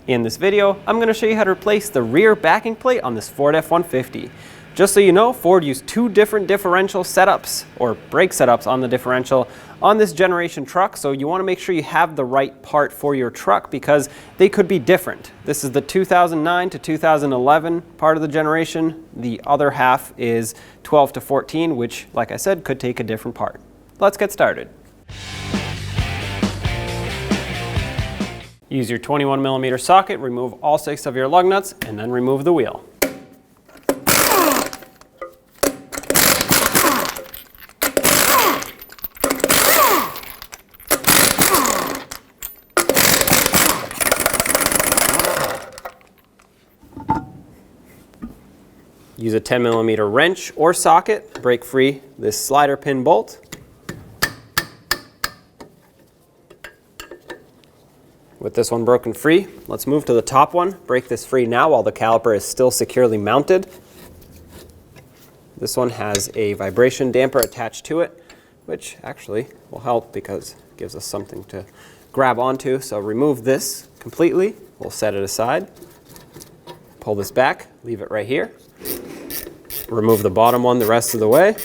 In this video, I'm going to show you how to replace the rear backing plate on this Ford F-150. Just so you know, Ford used two different differential setups, or brake setups on the differential on this generation truck, so you want to make sure you have the right part for your truck because they could be different. This is the 2009 to 2011 part of the generation. The other half is 12 to 14, which, like I said, could take a different part. Let's get started. Use your 21mm socket, remove all 6 of your lug nuts, and then remove the wheel. Use a 10mm wrench or socket, break free this slider pin bolt. With this one broken free, let's move to the top one. Break this free now while the caliper is still securely mounted. This one has a vibration damper attached to it, which actually will help because it gives us something to grab onto. So remove this completely. We'll set it aside. Pull this back, leave it right here. Remove the bottom one the rest of the way.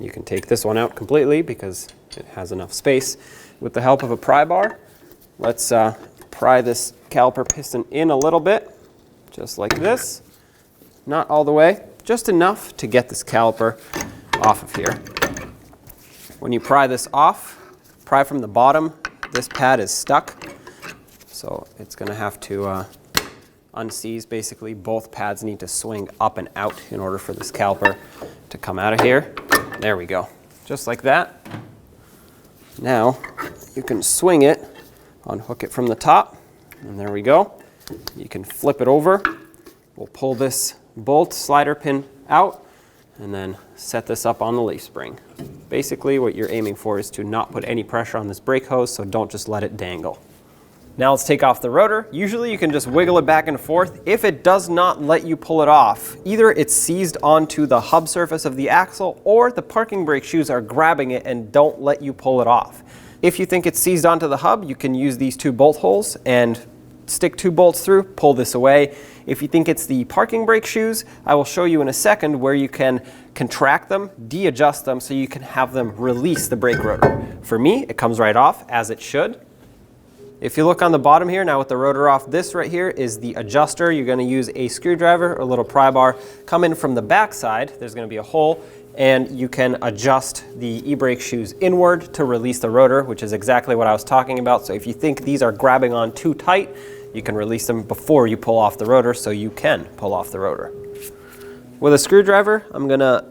You can take this one out completely because it has enough space. With the help of a pry bar, let's pry this caliper piston in a little bit, just like this. Not all the way, just enough to get this caliper off of here. When you pry this off, pry from the bottom. This pad is stuck, so it's going to have to unseize. Basically, both pads need to swing up and out in order for this caliper to come out of here. There we go, just like that. Now you can swing it, unhook it from the top, and there we go. You can flip it over. We'll pull this bolt slider pin out and then set this up on the leaf spring. Basically, what you're aiming for is to not put any pressure on this brake hose, so don't just let it dangle. Now let's take off the rotor. Usually you can just wiggle it back and forth. If it does not let you pull it off, either it's seized onto the hub surface of the axle or the parking brake shoes are grabbing it and don't let you pull it off. If you think it's seized onto the hub, you can use these 2 bolt holes and stick 2 bolts through, pull this away. If you think it's the parking brake shoes, I will show you in a second where you can contract them, de-adjust them so you can have them release the brake rotor. For me, it comes right off as it should. If you look on the bottom here, now with the rotor off, this right here is the adjuster. You're going to use a screwdriver or a little pry bar. Come in from the back side, there's going to be a hole, and you can adjust the e-brake shoes inward to release the rotor, which is exactly what I was talking about. So if you think these are grabbing on too tight, you can release them before you pull off the rotor so you can pull off the rotor. With a screwdriver, I'm going to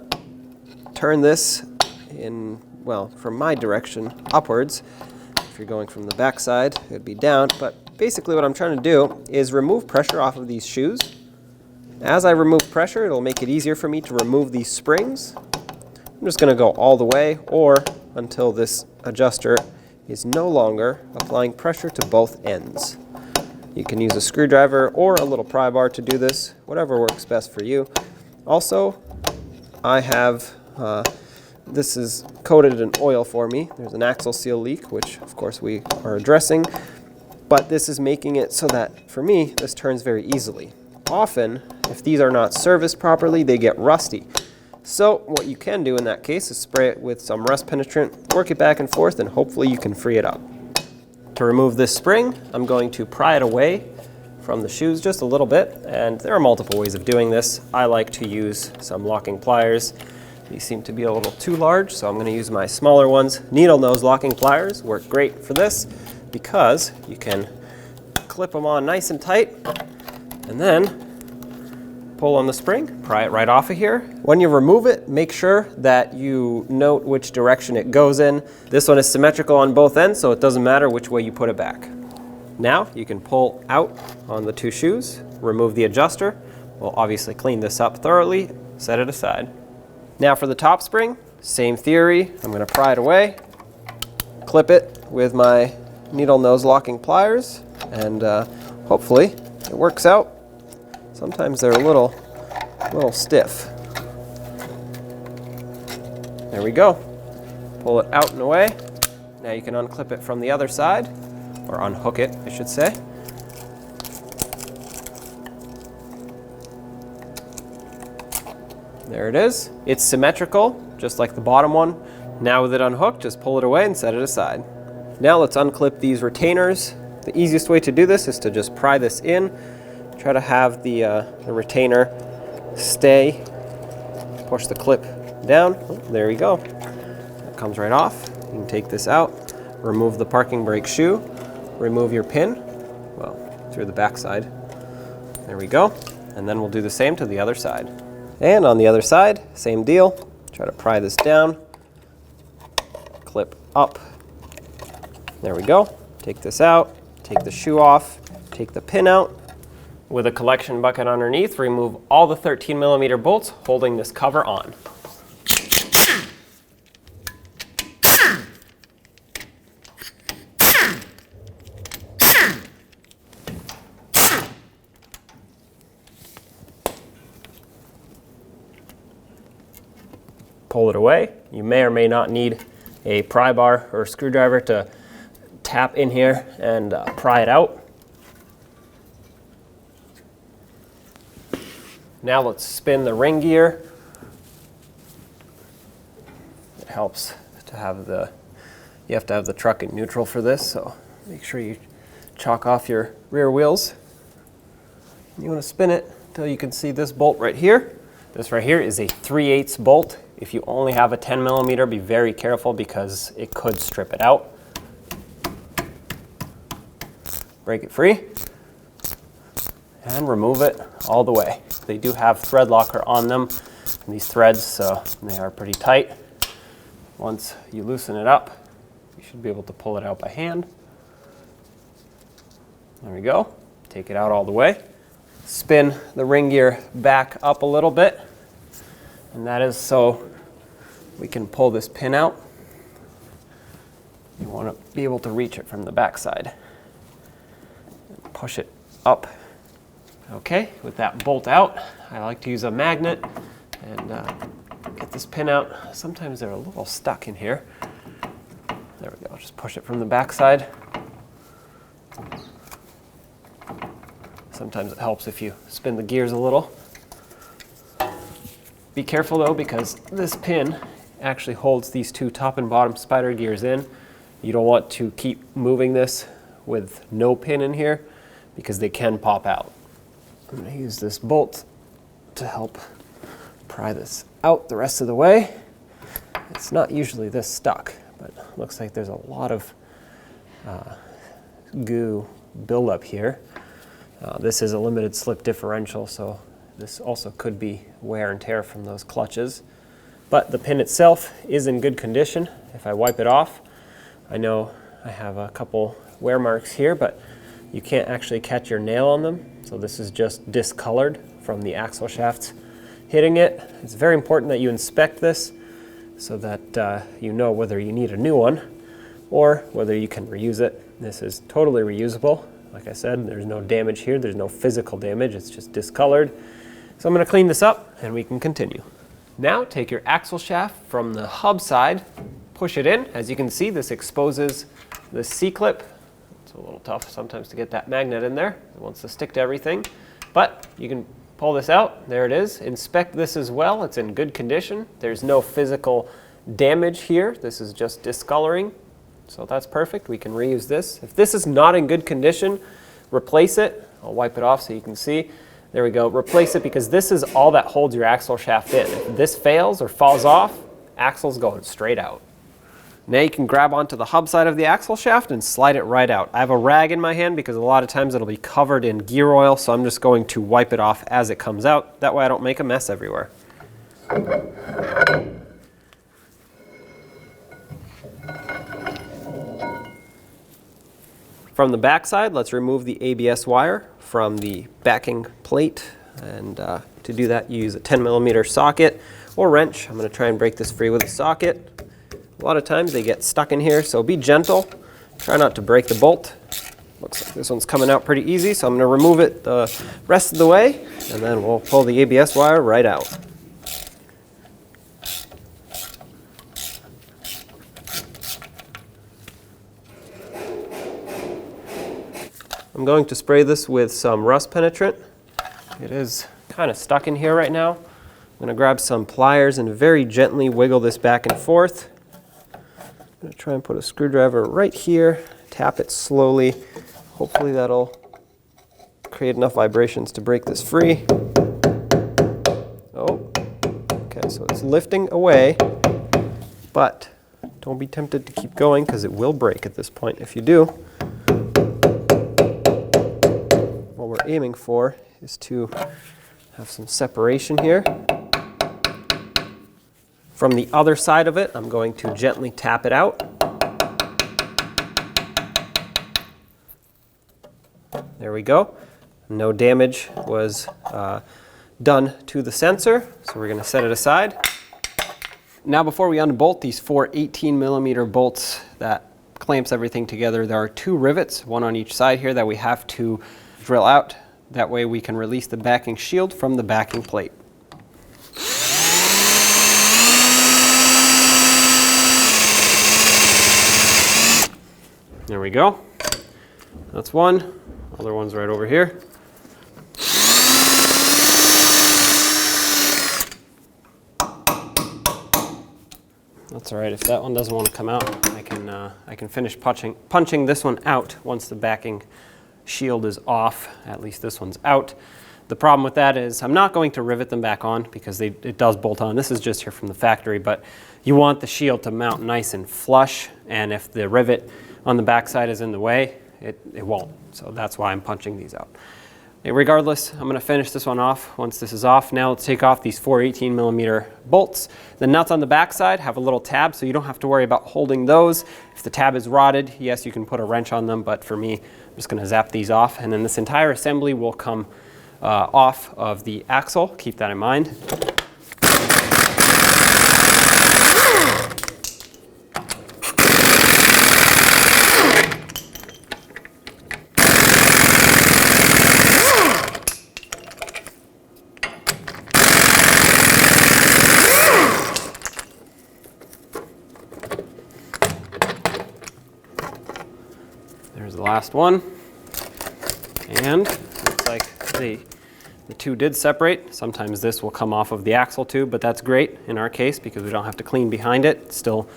turn this in, well, from my direction upwards. If you're going from the back side, it would be down, but basically what I'm trying to do is remove pressure off of these shoes. As I remove pressure, it'll make it easier for me to remove these springs. I'm just going to go all the way or until this adjuster is no longer applying pressure to both ends. You can use a screwdriver or a little pry bar to do this, whatever works best for you. Also, I have this is coated in oil for me. There's an axle seal leak, which of course we are addressing, but this is making it so that, for me, this turns very easily. Often, if these are not serviced properly, they get rusty. So what you can do in that case is spray it with some rust penetrant, work it back and forth, and hopefully you can free it up. To remove this spring, I'm going to pry it away from the shoes just a little bit, and there are multiple ways of doing this. I like to use some locking pliers. These seem to be a little too large, so I'm going to use my smaller ones. Needle nose locking pliers work great for this because you can clip them on nice and tight and then pull on the spring, pry it right off of here. When you remove it, make sure that you note which direction it goes in. This one is symmetrical on both ends, so it doesn't matter which way you put it back. Now you can pull out on the 2 shoes, remove the adjuster. We'll obviously clean this up thoroughly, set it aside. Now for the top spring, same theory. I'm going to pry it away, clip it with my needle nose locking pliers, and hopefully it works out. Sometimes they're a little stiff. There we go. Pull it out and away. Now you can unclip it from the other side, or unhook it, I should say. There it is. It's symmetrical, just like the bottom one. Now with it unhooked, just pull it away and set it aside. Now let's unclip these retainers. The easiest way to do this is to just pry this in. Try to have the retainer stay. Push the clip down. Oh, there we go. It comes right off. You can take this out, remove the parking brake shoe, remove your pin, well, through the back side. There we go. And then we'll do the same to the other side. And on the other side, same deal. Try to pry this down, clip up. There we go. Take this out, take the shoe off, take the pin out. With a collection bucket underneath, remove all the 13mm bolts holding this cover on. Pull it away. You may or may not need a pry bar or a screwdriver to tap in here and pry it out. Now let's spin the ring gear. It helps to have you have to have the truck in neutral for this, so make sure you chalk off your rear wheels. You want to spin it until you can see this bolt right here. This right here is a 3/8 bolt. If you only have a 10mm, be very careful because it could strip it out. Break it free and remove it all the way. They do have thread locker on them, these threads, so they are pretty tight. Once you loosen it up, you should be able to pull it out by hand. There we go. Take it out all the way. Spin the ring gear back up a little bit, and that is so we can pull this pin out. You want to be able to reach it from the back side. Push it up. Okay, with that bolt out, I like to use a magnet and get this pin out. Sometimes they're a little stuck in here. There we go, just push it from the back side. Sometimes it helps if you spin the gears a little. Be careful though, because this pin actually holds these two top and bottom spider gears in. You don't want to keep moving this with no pin in here because they can pop out. I'm going to use this bolt to help pry this out the rest of the way. It's not usually this stuck, but it looks like there's a lot of goo buildup here. This is a limited slip differential, so this also could be wear and tear from those clutches. But the pin itself is in good condition. If I wipe it off, I know I have a couple wear marks here, but you can't actually catch your nail on them. So this is just discolored from the axle shafts hitting it. It's very important that you inspect this so that you know whether you need a new one or whether you can reuse it. This is totally reusable. Like I said, there's no damage here. There's no physical damage. It's just discolored. So I'm going to clean this up and we can continue. Now take your axle shaft from the hub side, push it in. As you can see, this exposes the C-clip. It's a little tough sometimes to get that magnet in there. It wants to stick to everything. But you can pull this out. There it is. Inspect this as well. It's in good condition. There's no physical damage here. This is just discoloring. So that's perfect. We can reuse this. If this is not in good condition, replace it. I'll wipe it off so you can see. There we go. Replace it because this is all that holds your axle shaft in. If this fails or falls off, axle's going straight out. Now you can grab onto the hub side of the axle shaft and slide it right out. I have a rag in my hand because a lot of times it'll be covered in gear oil, so I'm just going to wipe it off as it comes out. That way I don't make a mess everywhere. From the back side, let's remove the ABS wire from the backing plate. And to do that, you use a 10mm socket or wrench. I'm going to try and break this free with a socket. A lot of times they get stuck in here, so be gentle. Try not to break the bolt. Looks like this one's coming out pretty easy, so I'm going to remove it the rest of the way, and then we'll pull the ABS wire right out. I'm going to spray this with some rust penetrant. It is kind of stuck in here right now. I'm going to grab some pliers and very gently wiggle this back and forth. I'm going to try and put a screwdriver right here, tap it slowly. Hopefully that'll create enough vibrations to break this free. Oh, okay, so it's lifting away, but don't be tempted to keep going because it will break at this point if you do. What we're aiming for is to have some separation here. From the other side of it, I'm going to gently tap it out. There we go. No damage was done to the sensor, so we're going to set it aside. Now before we unbolt these 4 18mm bolts that clamps everything together, there are 2 rivets, one on each side here, that we have to drill out. That way we can release the backing shield from the backing plate. There we go. That's one. Other one's right over here. That's all right. If that one doesn't want to come out, I can finish punching this one out once the backing shield is off. At least this one's out. The problem with that is I'm not going to rivet them back on because it does bolt on. This is just here from the factory, but you want the shield to mount nice and flush, and if the rivet on the back side is in the way, it won't. So that's why I'm punching these out. Regardless, I'm going to finish this one off once this is off. Now let's take off these 4 18mm bolts. The nuts on the back side have a little tab, so you don't have to worry about holding those. If the tab is rotted, yes, you can put a wrench on them, but for me, I'm just going to zap these off, and then this entire assembly will come off of the axle. Keep that in mind. There's the last one, and looks like the 2 did separate. Sometimes this will come off of the axle tube, but that's great in our case because we don't have to clean behind it. It's still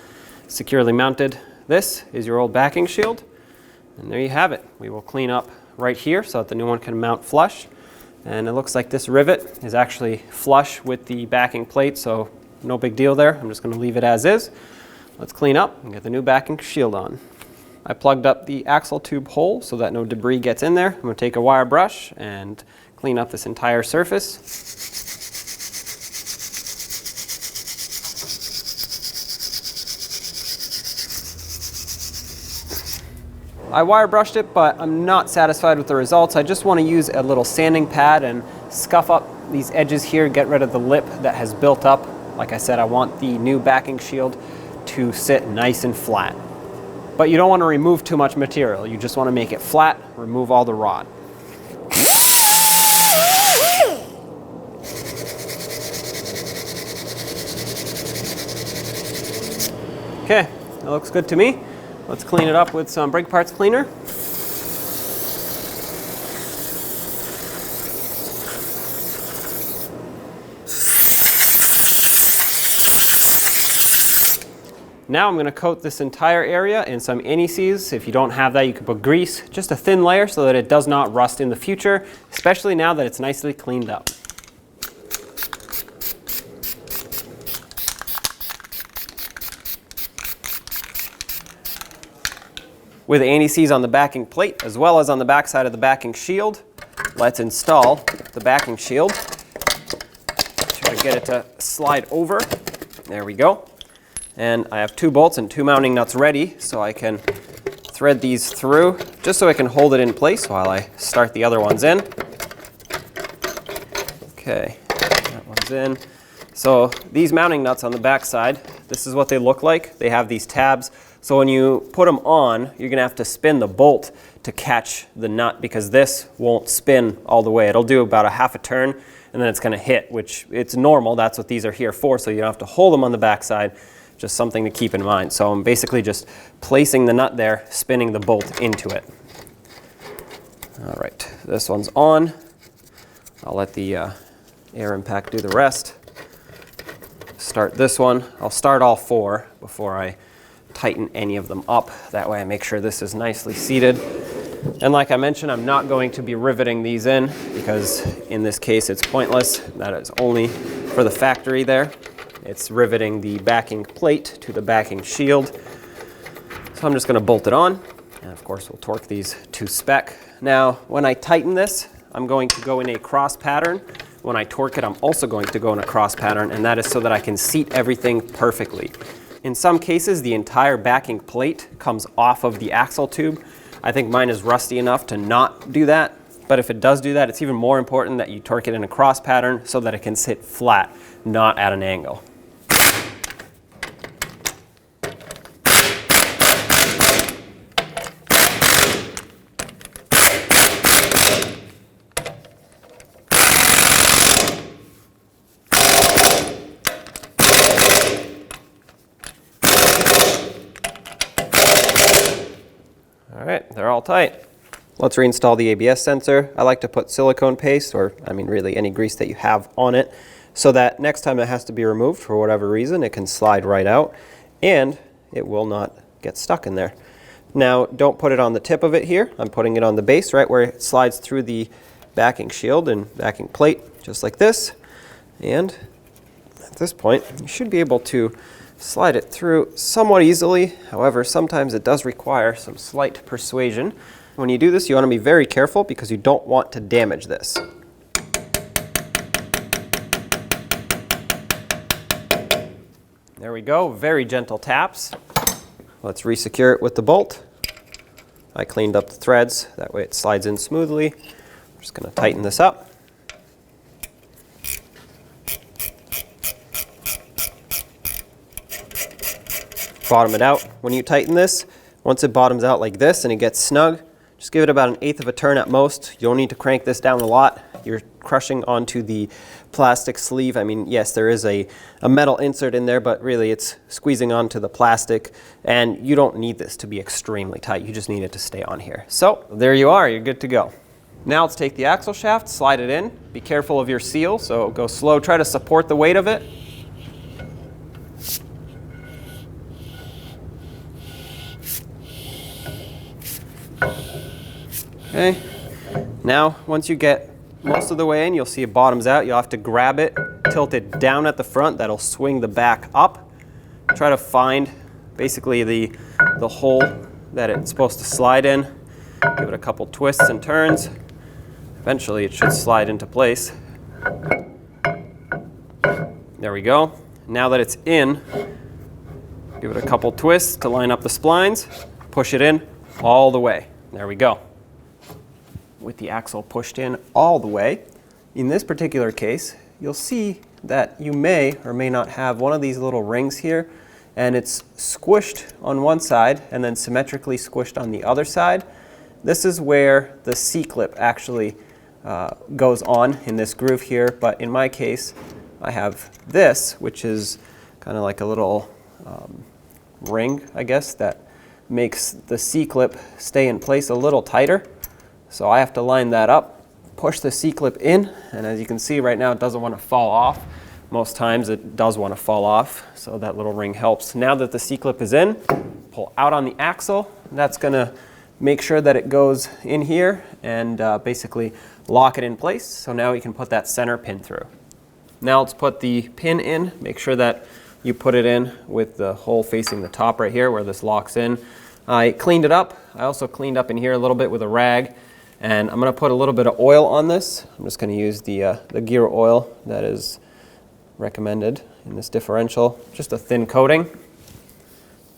securely mounted. This is your old backing shield, and there you have it. We will clean up right here so that the new one can mount flush, and it looks like this rivet is actually flush with the backing plate, so no big deal there. I'm just going to leave it as is. Let's clean up and get the new backing shield on. I plugged up the axle tube hole so that no debris gets in there. I'm going to take a wire brush and clean up this entire surface. I wire brushed it, but I'm not satisfied with the results. I just want to use a little sanding pad and scuff up these edges here, get rid of the lip that has built up. Like I said, I want the new backing shield to sit nice and flat. But you don't want to remove too much material. You just want to make it flat, remove all the rot. Okay, that looks good to me. Let's clean it up with some brake parts cleaner. Now I'm going to coat this entire area in some anti-seize. If you don't have that, you can put grease, just a thin layer so that it does not rust in the future, especially now that it's nicely cleaned up. With anti-seize on the backing plate as well as on the back side of the backing shield, let's install the backing shield. Try to get it to slide over. There we go. And I have 2 bolts and 2 mounting nuts ready, so I can thread these through just so I can hold it in place while I start the other ones in. Okay, that one's in. So these mounting nuts on the back side, this is what they look like. They have these tabs, so when you put them on, you're going to have to spin the bolt to catch the nut because this won't spin all the way. It'll do about a half a turn and then it's going to hit, which it's normal. That's what these are here for, so you don't have to hold them on the back side. Just something to keep in mind. So I'm basically just placing the nut there, spinning the bolt into it. All right, this one's on. I'll let the air impact do the rest. Start this one. I'll start all 4 before I tighten any of them up. That way I make sure this is nicely seated. And like I mentioned, I'm not going to be riveting these in because in this case it's pointless. That is only for the factory there. It's riveting the backing plate to the backing shield. So I'm just going to bolt it on. And of course we'll torque these to spec. Now when I tighten this, I'm going to go in a cross pattern. When I torque it, I'm also going to go in a cross pattern, and that is so that I can seat everything perfectly. In some cases, the entire backing plate comes off of the axle tube. I think mine is rusty enough to not do that, but if it does do that, it's even more important that you torque it in a cross pattern so that it can sit flat, not at an angle. All right, they're all tight. Let's reinstall the ABS sensor. I like to put silicone paste, or I mean really any grease that you have on it, so that next time it has to be removed for whatever reason, it can slide right out and it will not get stuck in there. Now don't put it on the tip of it here. I'm putting it on the base right where it slides through the backing shield and backing plate, just like this. And at this point, you should be able to slide it through somewhat easily. However, sometimes it does require some slight persuasion. When you do this, you want to be very careful because you don't want to damage this. There we go, very gentle taps. Let's resecure it with the bolt. I cleaned up the threads, that way it slides in smoothly. I'm just going to tighten this up. Bottom it out. When you tighten this, once it bottoms out like this and it gets snug, just give it about 1/8 of a turn at most. You don't need to crank this down a lot. You're crushing onto the plastic sleeve. I mean, yes, there is a metal insert in there, but really it's squeezing onto the plastic, and you don't need this to be extremely tight. You just need it to stay on here. So there you are, you're good to go. Now let's take the axle shaft, slide it in. Be careful of your seal, so go slow. Try to support the weight of it. Okay, now once you get most of the way in, you'll see it bottoms out. You'll have to grab it, tilt it down at the front. That'll swing the back up. Try to find basically the hole that it's supposed to slide in. Give it a couple twists and turns. Eventually it should slide into place. There we go. Now that it's in, give it a couple twists to line up the splines. Push it in all the way. There we go. With the axle pushed in all the way. In this particular case, you'll see that you may or may not have one of these little rings here, and it's squished on one side and then symmetrically squished on the other side. This is where the C-clip actually goes on in this groove here, but in my case, I have this, which is kind of like a little ring, I guess, that makes the C-clip stay in place a little tighter. So I have to line that up, push the C-clip in, and as you can see right now it doesn't want to fall off. Most times it does want to fall off, so that little ring helps. Now that the C-clip is in, pull out on the axle. That's going to make sure that it goes in here and basically lock it in place. So now we can put that center pin through. Now let's put the pin in. Make sure that you put it in with the hole facing the top right here where this locks in. I cleaned it up. I also cleaned up in here a little bit with a rag. And I'm going to put a little bit of oil on this. I'm just going to use the gear oil that is recommended in this differential. Just a thin coating.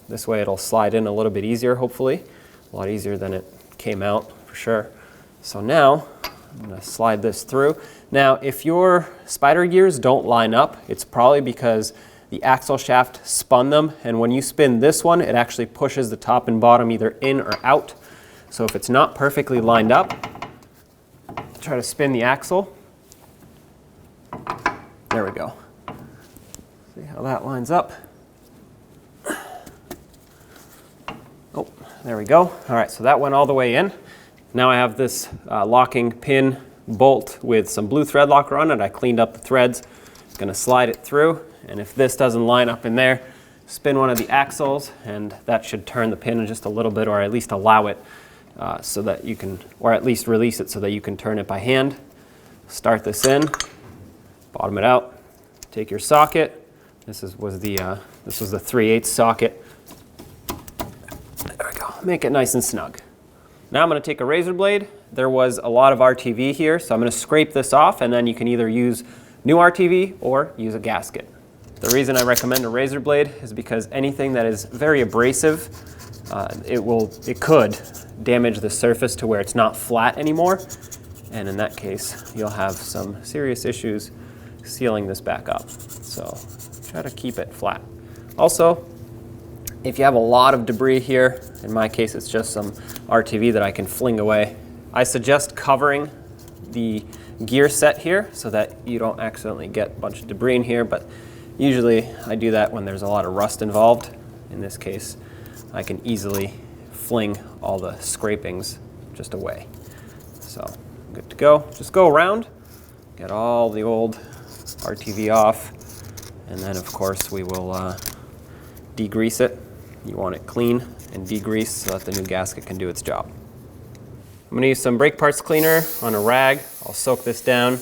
This way it'll slide in a little bit easier, hopefully. A lot easier than it came out, for sure. So now I'm going to slide this through. Now, if your spider gears don't line up, it's probably because the axle shaft spun them. And when you spin this one, it actually pushes the top and bottom either in or out. So if it's not perfectly lined up, try to spin the axle. There we go. See how that lines up. Oh, there we go. All right, so that went all the way in. Now I have this locking pin bolt with some blue thread locker on it. I cleaned up the threads. I'm going to slide it through, and if this doesn't line up in there, spin one of the axles, and that should turn the pin just a little bit, or at least allow it so that you can, or at least release it so that you can turn it by hand. Start this in, bottom it out, take your socket. This was the 3/8 socket. There we go. Make it nice and snug. Now I'm going to take a razor blade. There was a lot of RTV here, so I'm going to scrape this off, and then you can either use new RTV or use a gasket. The reason I recommend a razor blade is because anything that is very abrasive, it could damage the surface to where it's not flat anymore, and in that case you'll have some serious issues sealing this back up. So try to keep it flat. Also, if you have a lot of debris here, in my case it's just some RTV that I can fling away, I suggest covering the gear set here so that you don't accidentally get a bunch of debris in here, but usually I do that when there's a lot of rust involved. In this case, I can easily fling all the scrapings just away. So good to go. Just go around, get all the old RTV off, and then of course we will degrease it. You want it clean and degreased so that the new gasket can do its job. I'm going to use some brake parts cleaner on a rag. I'll soak this down,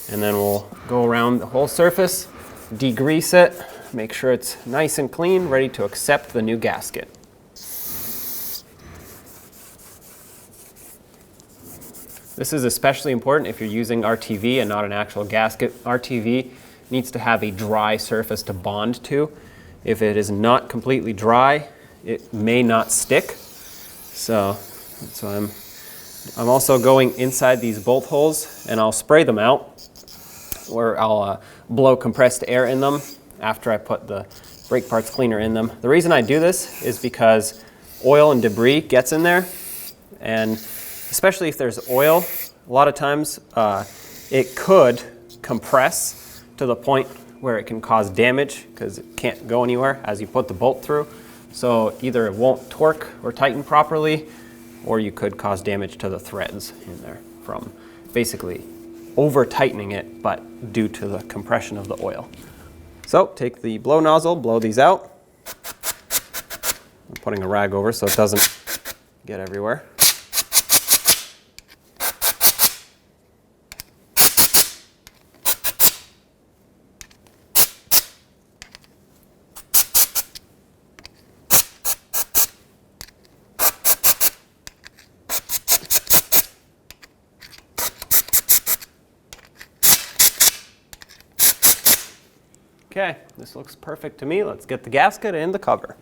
and then we'll go around the whole surface, degrease it, make sure it's nice and clean, ready to accept the new gasket. This is especially important if you're using RTV and not an actual gasket. RTV needs to have a dry surface to bond to. If it is not completely dry, it may not stick. So I'm also going inside these bolt holes, and I'll spray them out, or I'll blow compressed air in them after I put the brake parts cleaner in them. The reason I do this is because oil and debris gets in there, and especially if there's oil, a lot of times it could compress to the point where it can cause damage because it can't go anywhere as you put the bolt through. So either it won't torque or tighten properly, or you could cause damage to the threads in there from basically over tightening it, but due to the compression of the oil. So take the blow nozzle, blow these out. I'm putting a rag over so it doesn't get everywhere. Okay, this looks perfect to me. Let's get the gasket and the cover.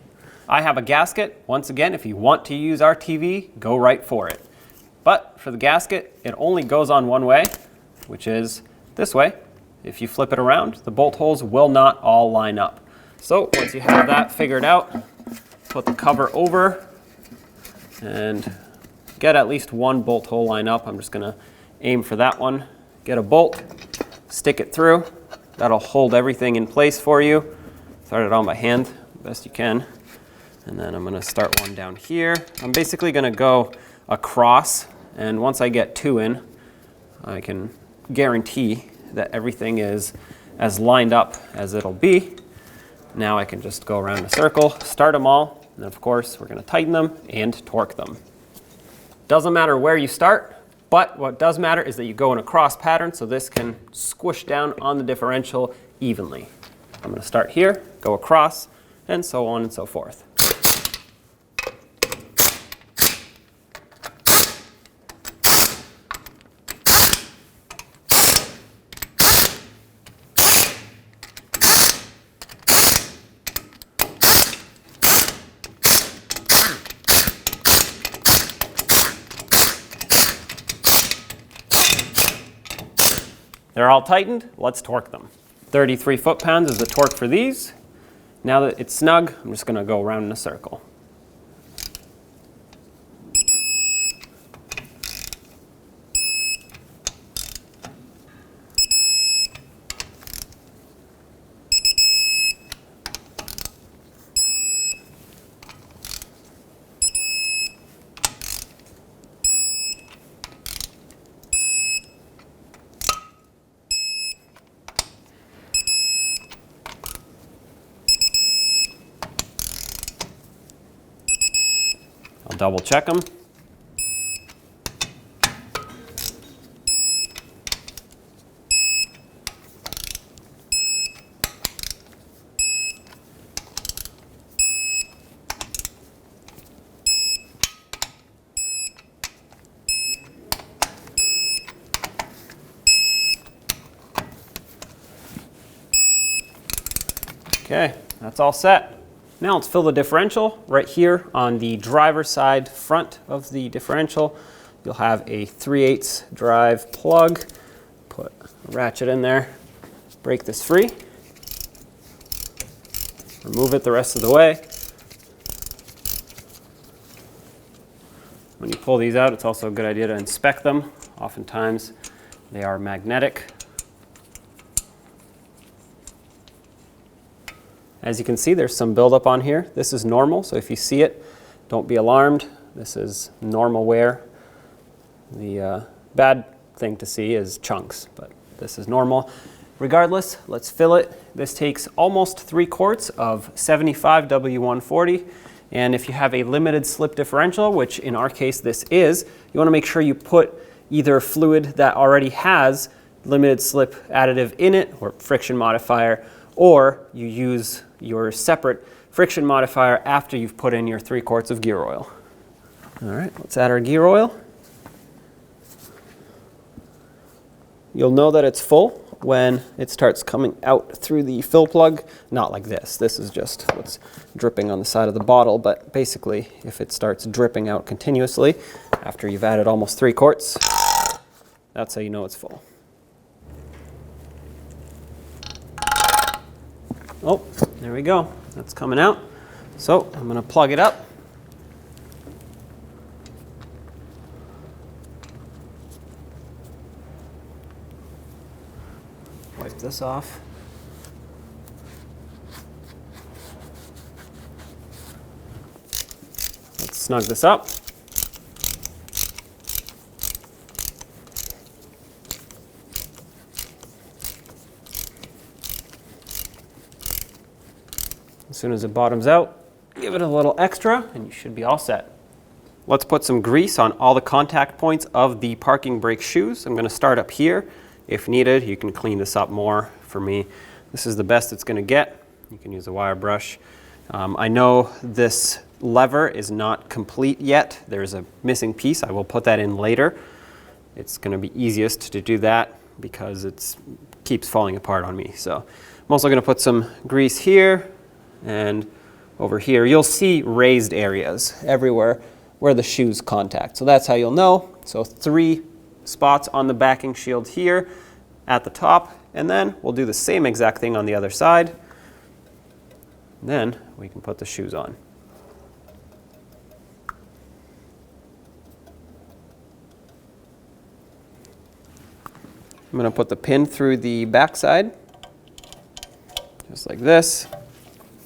I have a gasket. Once again, if you want to use RTV, go right for it. But for the gasket, it only goes on one way, which is this way. If you flip it around, the bolt holes will not all line up. So once you have that figured out, put the cover over and get at least one bolt hole line up. I'm just gonna aim for that one. Get a bolt, stick it through. That'll hold everything in place for you. Start it on by hand, best you can. And then I'm gonna start one down here. I'm basically gonna go across, and once I get two in, I can guarantee that everything is as lined up as it'll be. Now I can just go around in a circle, start them all, and of course we're gonna tighten them and torque them. Doesn't matter where you start, but what does matter is that you go in a cross pattern so this can squish down on the differential evenly. I'm going to start here, go across, and so on and so forth. They're all tightened, let's torque them. 33 foot-pounds is the torque for these. Now that it's snug, I'm just gonna go around in a circle. I'll double check them. Okay, that's all set. Now let's fill the differential. Right here on the driver's side front of the differential, you'll have a 3/8 drive plug. Put a ratchet in there, break this free, remove it the rest of the way. When you pull these out, it's also a good idea to inspect them. Oftentimes they are magnetic. As you can see, there's some buildup on here. This is normal, so if you see it, don't be alarmed. This is normal wear. The bad thing to see is chunks, but this is normal. Regardless, let's fill it. This takes almost 3 quarts of 75 W140, and if you have a limited slip differential, which in our case this is, you want to make sure you put either fluid that already has limited slip additive in it, or friction modifier, or you use your separate friction modifier after you've put in your 3 quarts of gear oil. All right, let's add our gear oil. You'll know that it's full when it starts coming out through the fill plug. Not like this. This is just what's dripping on the side of the bottle, but basically if it starts dripping out continuously after you've added almost 3 quarts, that's how you know it's full. Oh, there we go. That's coming out. So I'm going to plug it up. Wipe this off. Let's snug this up. As soon as it bottoms out, give it a little extra and you should be all set. Let's put some grease on all the contact points of the parking brake shoes. I'm going to start up here. If needed, you can clean this up more. For me, this is the best it's going to get. You can use a wire brush. I know this lever is not complete yet. There's a missing piece. I will put that in later. It's going to be easiest to do that because it keeps falling apart on me. So I'm also going to put some grease here and over here. You'll see raised areas everywhere where the shoes contact. So that's how you'll know. So 3 spots on the backing shield here at the top, and then we'll do the same exact thing on the other side. Then we can put the shoes on. I'm going to put the pin through the back side, just like this.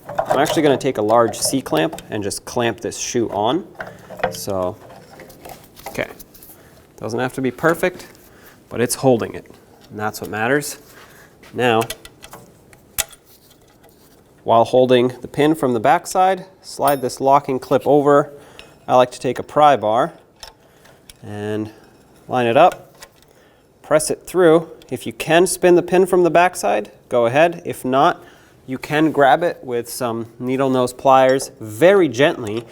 I'm actually going to take a large C-clamp and just clamp this shoe on. So, okay. Doesn't have to be perfect, but it's holding it, and that's what matters. Now, while holding the pin from the back side, slide this locking clip over. I like to take a pry bar and line it up, press it through. If you can spin the pin from the back side, go ahead. If not, you can grab it with some needle nose pliers, very gently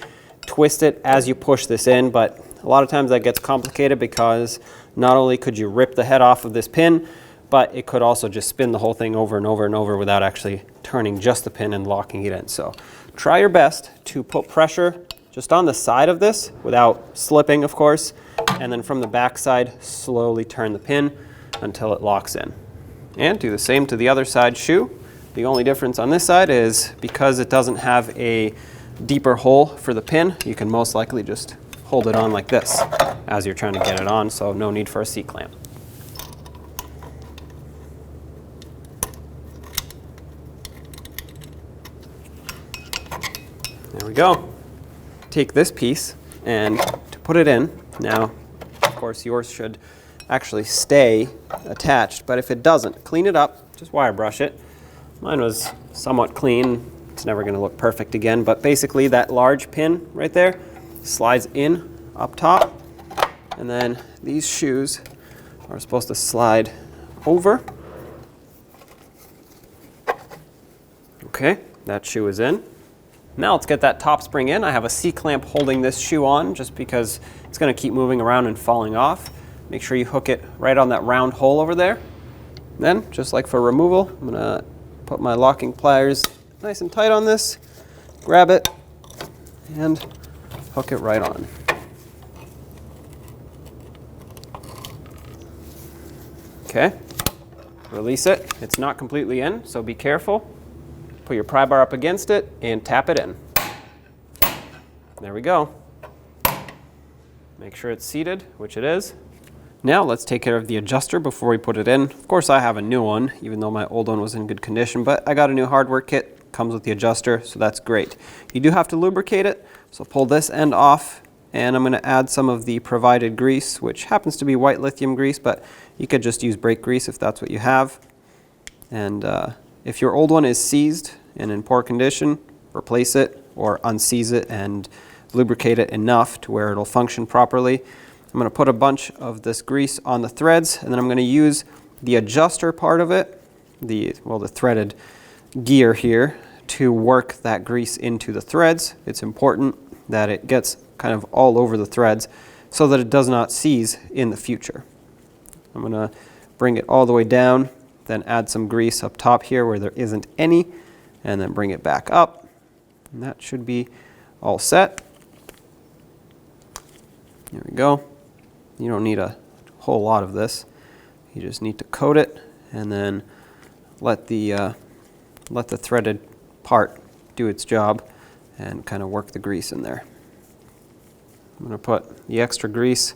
twist it as you push this in, but a lot of times that gets complicated because not only could you rip the head off of this pin, but it could also just spin the whole thing over and over and over without actually turning just the pin and locking it in. So try your best to put pressure just on the side of this without slipping, of course, and then from the back side, slowly turn the pin until it locks in. And do the same to the other side shoe. The only difference on this side is because it doesn't have a deeper hole for the pin, you can most likely just hold it on like this as you're trying to get it on, so no need for a C-clamp. There we go. Take this piece and to put it in, now of course yours should actually stay attached, but if it doesn't, clean it up, just wire brush it. Mine was somewhat clean. It's never going to look perfect again, but basically that large pin right there, slides in up top, and then these shoes are supposed to slide over. Okay, that shoe is in. Now let's get that top spring in. I have a C-clamp holding this shoe on just because it's going to keep moving around and falling off. Make sure you hook it right on that round hole over there. Then, just like for removal, I'm going to put my locking pliers nice and tight on this, grab it, and hook it right on. Okay, release it. It's not completely in, so be careful. Put your pry bar up against it and tap it in. There we go. Make sure it's seated, which it is. Now let's take care of the adjuster before we put it in. Of course, I have a new one, even though my old one was in good condition, but I got a new hardware kit, comes with the adjuster, so that's great. You do have to lubricate it, so pull this end off, and I'm going to add some of the provided grease, which happens to be white lithium grease, but you could just use brake grease if that's what you have. And if your old one is seized and in poor condition, replace it or unseize it and lubricate it enough to where it'll function properly. I'm going to put a bunch of this grease on the threads, and then I'm going to use the adjuster part of it, the threaded gear here, to work that grease into the threads. It's important that it gets kind of all over the threads so that it does not seize in the future. I'm going to bring it all the way down, then add some grease up top here where there isn't any, and then bring it back up. And that should be all set. There we go. You don't need a whole lot of this. You just need to coat it and then let the threaded part do its job and kind of work the grease in there. I'm going to put the extra grease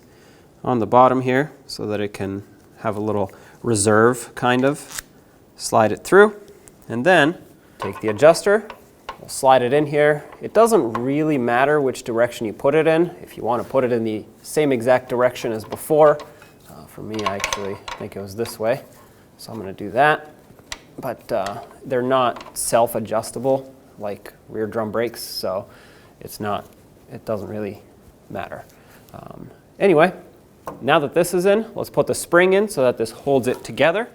on the bottom here so that it can have a little reserve, kind of. Slide it through, and then take the adjuster, we'll slide it in here. It doesn't really matter which direction you put it in. If you want to put it in the same exact direction as before, for me I actually think it was this way, so I'm going to do that. But they're not self-adjustable like rear drum brakes, so it doesn't really matter. Anyway, now that this is in, let's put the spring in so that this holds it together.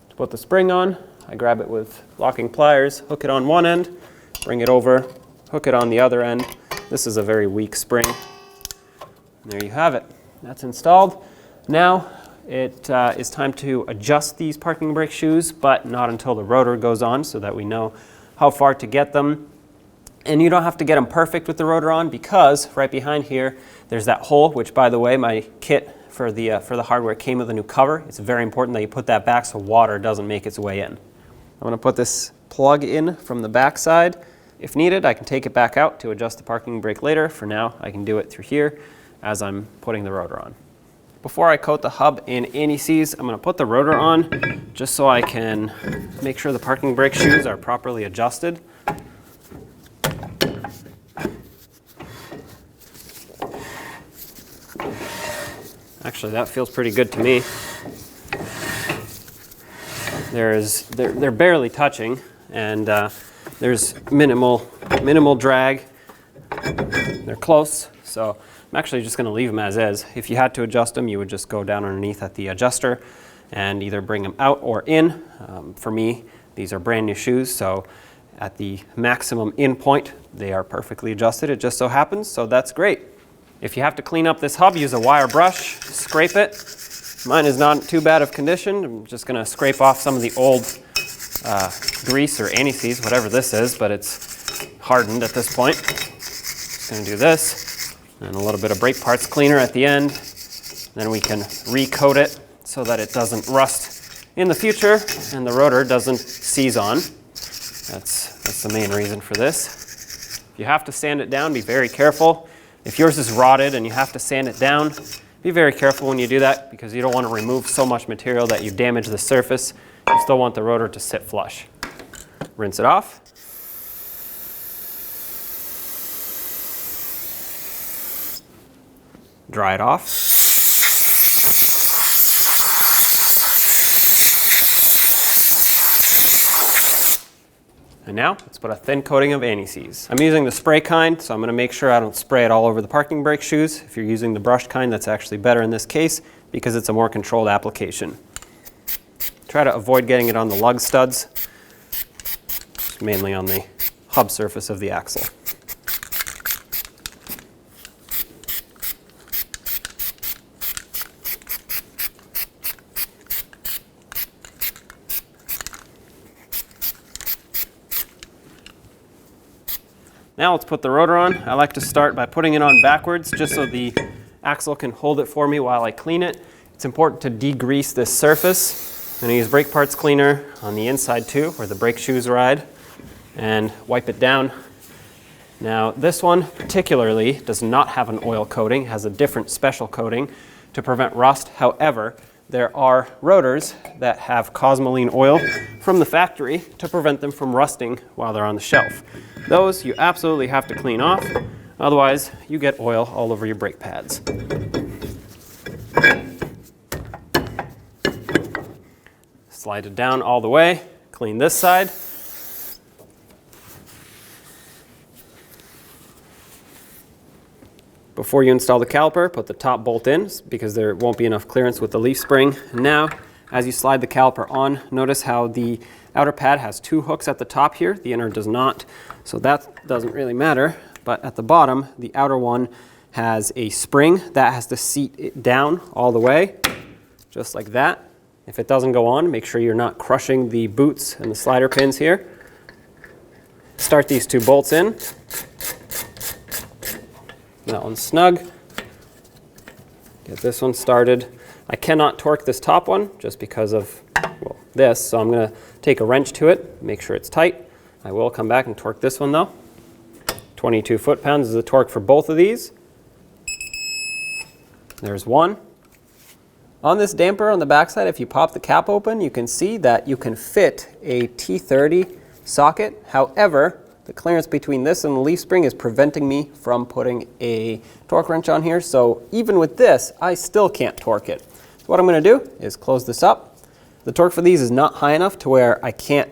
To put the spring on, I grab it with locking pliers, hook it on one end, bring it over, hook it on the other end. This is a very weak spring. And there you have it. That's installed. Now it is time to adjust these parking brake shoes, but not until the rotor goes on, so that we know how far to get them. And you don't have to get them perfect with the rotor on, because right behind here there's that hole, which, by the way, my kit for the hardware came with a new cover. It's very important that you put that back so water doesn't make its way in. I'm going to put this plug in from the back side. If needed, I can take it back out to adjust the parking brake later. For now, I can do it through here as I'm putting the rotor on. Before I coat the hub in anti-seize, I'm going to put the rotor on just so I can make sure the parking brake shoes are properly adjusted. Actually, that feels pretty good to me. They're barely touching, and there's minimal drag. They're close, so I'm actually just going to leave them as is. If you had to adjust them, you would just go down underneath at the adjuster and either bring them out or in. For me, these are brand new shoes, so at the maximum in point, they are perfectly adjusted. It just so happens, so that's great. If you have to clean up this hub, use a wire brush, scrape it. Mine is not too bad of condition. I'm just going to scrape off some of the old grease or anti-seize, whatever this is, but it's hardened at this point. Just going to do this, and a little bit of brake parts cleaner at the end. Then we can recoat it so that it doesn't rust in the future and the rotor doesn't seize on. That's the main reason for this. If you have to sand it down, be very careful. If yours is rotted and you have to sand it down, be very careful when you do that, because you don't want to remove so much material that you damage the surface. You still want the rotor to sit flush. Rinse it off. Dry it off. And now let's put a thin coating of anti-seize. I'm using the spray kind, so I'm going to make sure I don't spray it all over the parking brake shoes. If you're using the brush kind, that's actually better in this case because it's a more controlled application. Try to avoid getting it on the lug studs, mainly on the hub surface of the axle. Now let's put the rotor on. I like to start by putting it on backwards just so the axle can hold it for me while I clean it. It's important to degrease this surface. I'm going to use brake parts cleaner on the inside too, where the brake shoes ride, and wipe it down. Now this one particularly does not have an oil coating, has a different special coating to prevent rust. However, there are rotors that have cosmoline oil from the factory to prevent them from rusting while they're on the shelf. Those you absolutely have to clean off, otherwise you get oil all over your brake pads. Slide it down all the way, clean this side. Before you install the caliper, put the top bolt in because there won't be enough clearance with the leaf spring. Now, as you slide the caliper on, notice how the outer pad has two hooks at the top here, the inner does not, so that doesn't really matter. But at the bottom, the outer one has a spring that has to seat it down all the way, just like that. If it doesn't go on, make sure you're not crushing the boots and the slider pins here. Start these two bolts in. That one's snug. Get this one started. I cannot torque this top one just because of, well, this, so I'm going to take a wrench to it, make sure it's tight. I will come back and torque this one though. 22 foot-pounds is the torque for both of these. There's one. On this damper on the backside, if you pop the cap open, you can see that you can fit a T30 socket. However, the clearance between this and the leaf spring is preventing me from putting a torque wrench on here. So even with this, I still can't torque it. So what I'm going to do is close this up. The torque for these is not high enough to where I can't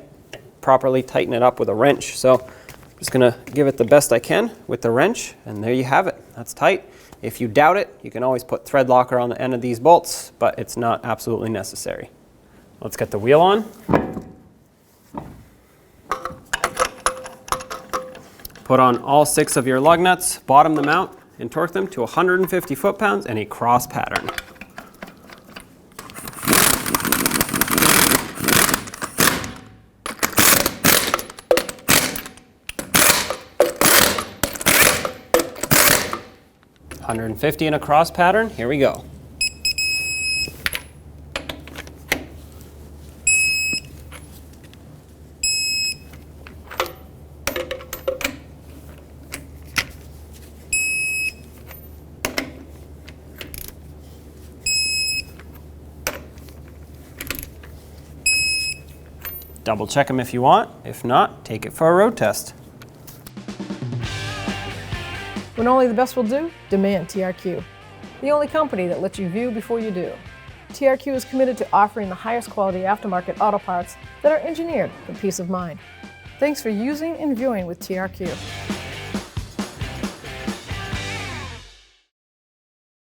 properly tighten it up with a wrench. So I'm just going to give it the best I can with the wrench, and there you have it. That's tight. If you doubt it, you can always put thread locker on the end of these bolts, but it's not absolutely necessary. Let's get the wheel on. Put on all 6 of your lug nuts, bottom them out, and torque them to 150 foot-pounds and a cross pattern. $150 in a cross pattern, here we go. Double check them if you want. If not, take it for a road test. When only the best will do, demand TRQ. The only company that lets you view before you do. TRQ is committed to offering the highest quality aftermarket auto parts that are engineered for peace of mind. Thanks for using and viewing with TRQ.